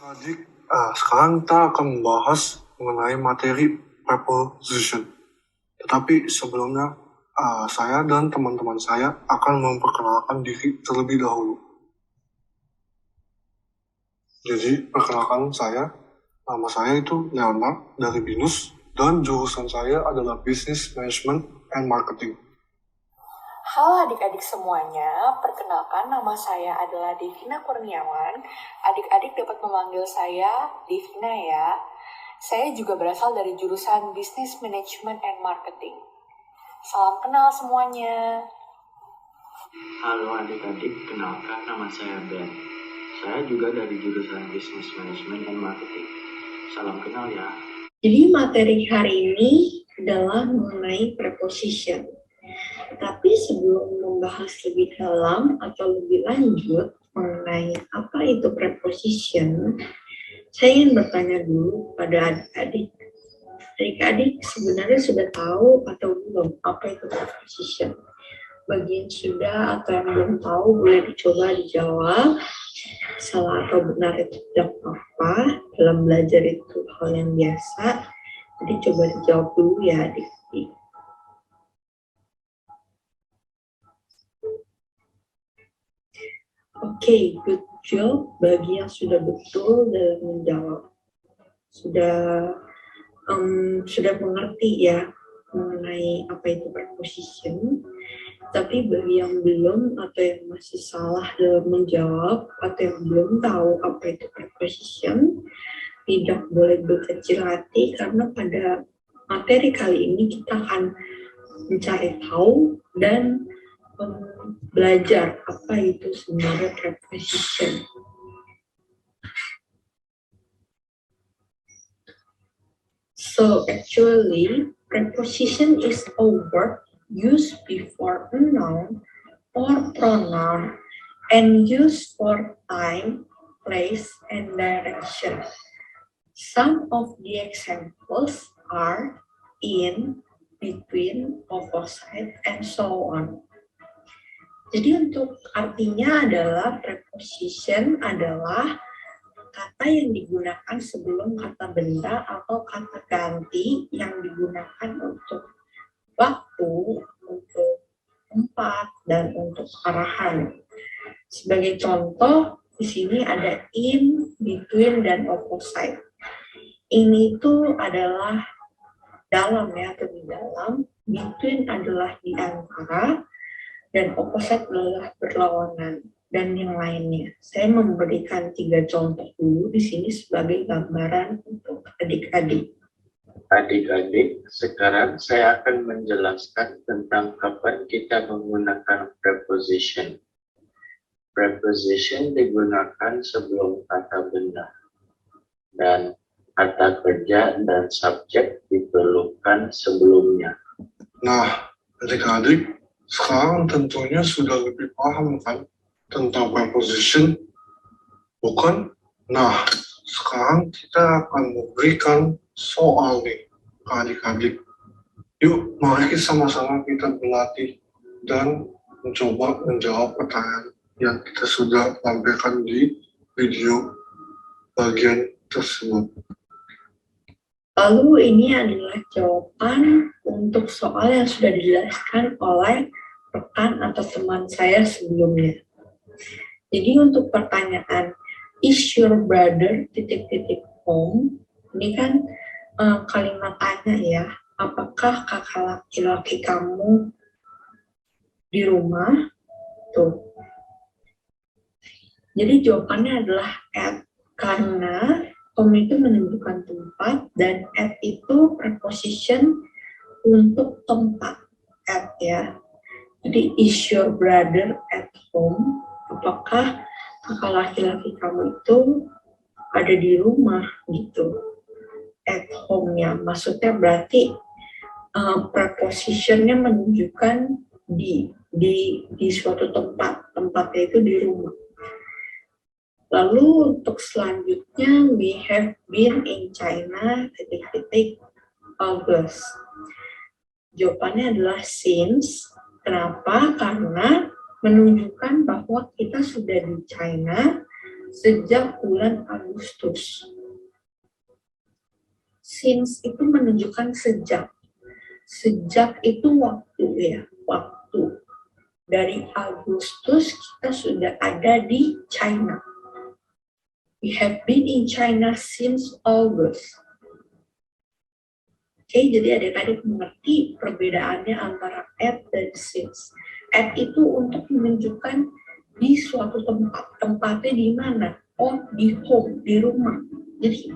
Adik, sekarang kita akan membahas mengenai materi preposition. Tetapi sebelumnya, saya dan teman-teman saya akan memperkenalkan diri terlebih dahulu. Jadi, perkenalkan saya, nama saya itu Leonard dari BINUS, dan jurusan saya adalah Business Management and Marketing. Halo adik-adik semuanya, perkenalkan nama saya adalah Devina Kurniawan. Adik-adik dapat memanggil saya Devina ya. Saya juga berasal dari jurusan Business Management and Marketing. Salam kenal semuanya. Halo adik-adik, kenalkan nama saya Ben. Saya juga dari jurusan Business Management and Marketing. Salam kenal ya. Jadi materi hari ini adalah mengenai preposition. Tapi sebelum membahas lebih dalam atau lebih lanjut mengenai apa itu preposition, saya ingin bertanya dulu pada adik-adik. Adik-adik sebenarnya sudah tahu atau belum apa itu preposition? Bagi yang sudah atau yang belum tahu boleh dicoba dijawab. Salah atau benar itu tidak apa-apa. Dalam belajar itu hal yang biasa. Jadi coba dijawab dulu ya adik-adik. Oke, good job bagi yang sudah betul dalam menjawab. Sudah mengerti ya mengenai apa itu preposition. Tapi bagi yang belum atau yang masih salah dalam menjawab atau yang belum tahu apa itu preposition, tidak boleh berkecil hati karena pada materi kali ini kita akan mencari tahu dan belajar apa itu sebenarnya preposition. So actually, preposition is a word used before a noun or pronoun and used for time, place, and direction. Some of the examples are in, between, opposite, and so on. Jadi untuk artinya adalah preposition adalah kata yang digunakan sebelum kata benda atau kata ganti yang digunakan untuk waktu, untuk tempat, dan untuk arahan. Sebagai contoh, di sini ada in, between, dan opposite. In itu adalah dalam ya, atau di dalam. Between adalah di antara. Dan opposite adalah berlawanan dan yang lainnya. Saya memberikan 3 contoh dulu di sini sebagai gambaran untuk adik-adik. Adik-adik, sekarang saya akan menjelaskan tentang kapan kita menggunakan preposition. Preposition digunakan sebelum kata benda dan kata kerja dan subjek diperlukan sebelumnya. Nah, adik-adik, sekarang tentunya sudah lebih paham kan tentang preposition, bukan? Nah, sekarang kita akan memberikan soal nih ke adik-adik. Yuk, mari sama-sama kita berlatih dan mencoba menjawab pertanyaan yang kita sudah tampilkan di video bagian tersebut. Lalu ini adalah jawaban untuk soal yang sudah dijelaskan oleh rekan atau teman saya sebelumnya. Jadi untuk pertanyaan, is your brother ... home? Ini kan kalimat tanya ya, apakah kakak laki-laki kamu di rumah? Tuh. Jadi jawabannya adalah at, karena home itu menunjukkan tempat dan at itu preposition untuk tempat. At ya. Jadi is your brother at home? Apakah kakak laki-laki kamu itu ada di rumah gitu? At home-nya maksudnya berarti prepositionnya menunjukkan di suatu tempat. Tempatnya itu di rumah. Lalu untuk selanjutnya, we have been in China ... August. Jawabannya adalah since. Kenapa? Karena menunjukkan bahwa kita sudah di China sejak bulan Agustus. Since itu menunjukkan sejak. Sejak itu waktu ya, waktu. Dari Agustus kita sudah ada di China. We have been in China since August. Oke, jadi adik-adik mengerti perbedaannya antara at dan since. At itu untuk menunjukkan di suatu tempat. Tempatnya di mana? Oh, di home, di rumah. Jadi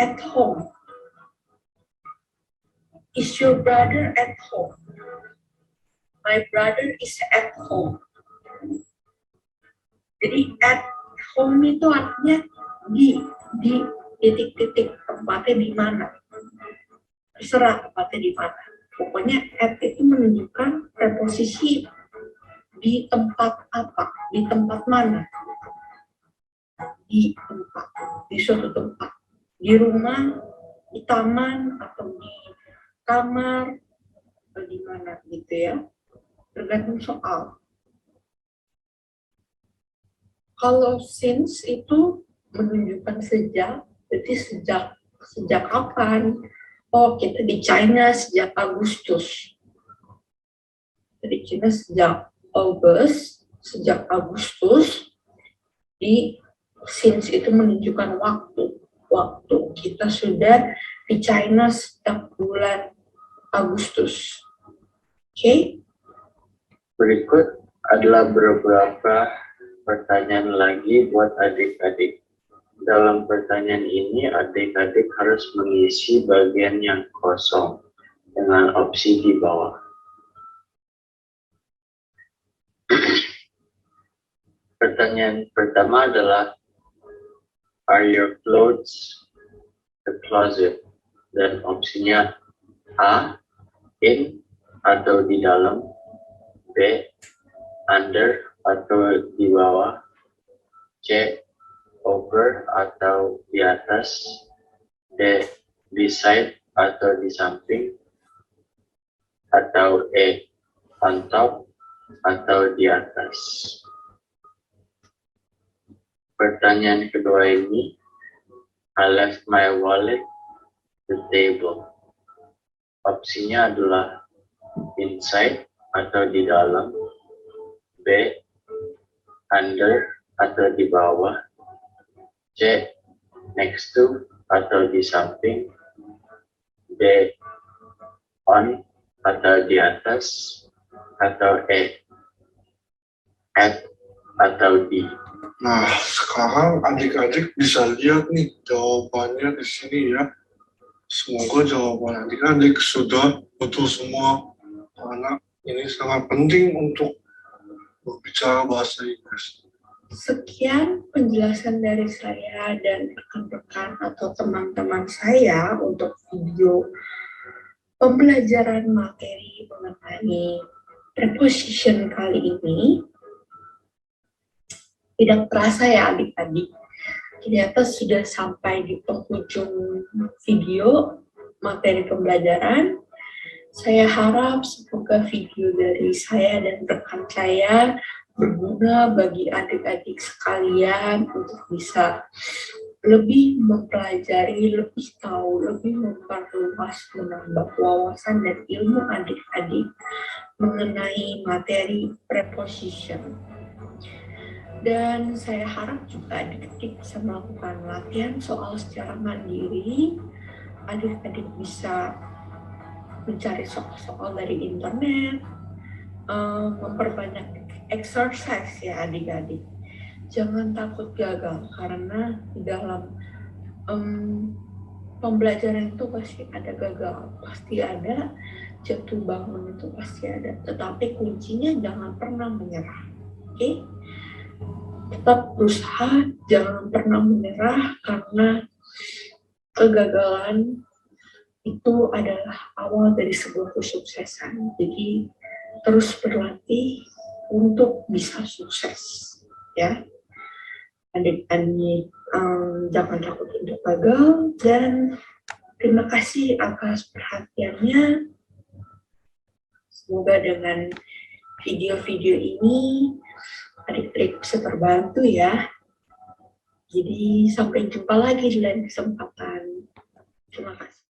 at home. Is your brother at home? My brother is at home. Jadi at home itu artinya di titik-titik tempatnya di mana. Terserah tempatnya di mana. Pokoknya at itu menunjukkan preposisi di tempat apa, di tempat mana. Di tempat, di suatu tempat. Di rumah, di taman, atau di kamar, atau di mana gitu ya. Tergantung soal. Kalau since itu menunjukkan sejak, berarti sejak kapan? Oh, kita di China sejak Agustus. Di China sejak Agustus. Di since itu menunjukkan waktu. Waktu kita sudah di China sejak bulan Agustus. Oke? Berikut adalah beberapa pertanyaan lagi buat adik-adik. Dalam pertanyaan ini, adik-adik harus mengisi bagian yang kosong dengan opsi di bawah. Pertanyaan pertama adalah, are your clothes the closet? Dan opsinya A, in atau di dalam, B, under atau di bawah, C, over atau di atas, D, beside atau di samping, atau E, on top atau di atas. Pertanyaan kedua ini, I left my wallet the table. Opsinya adalah inside atau di dalam, B, under atau di bawah, C, next to atau di samping, D, on atau di atas, atau E, at atau di. Nah, sekarang adik-adik bisa lihat nih jawabannya di sini ya. Semoga jawaban adik-adik sudah betul semua, karena ini sangat penting untuk berbicara bahasa Inggris. Sekian penjelasan dari saya dan rekan-rekan atau teman-teman saya untuk video pembelajaran materi mengenai preposition kali ini. Tidak terasa ya adik-adik, ternyata sudah sampai di penghujung video materi pembelajaran. Saya harap semoga video dari saya dan rekan saya berguna bagi adik-adik sekalian untuk bisa lebih mempelajari, lebih tahu, lebih memperluas, menambah wawasan dan ilmu adik-adik mengenai materi preposition. Dan saya harap juga adik-adik bisa melakukan latihan soal secara mandiri. Adik-adik bisa mencari soal-soal dari internet, memperbanyak exercise ya adik-adik. Jangan takut gagal, karena di dalam pembelajaran itu pasti ada gagal, pasti ada jatuh bangun, itu pasti ada. Tetapi kuncinya jangan pernah menyerah, oke? Tetap berusaha, jangan pernah menyerah, karena kegagalan itu adalah awal dari sebuah kesuksesan. Jadi terus berlatih untuk bisa sukses, ya. Adik-adik jangan takut untuk gagal, dan terima kasih atas perhatiannya. Semoga dengan video-video ini adik-adik bisa terbantu ya. Jadi sampai jumpa lagi di lain kesempatan. Terima kasih.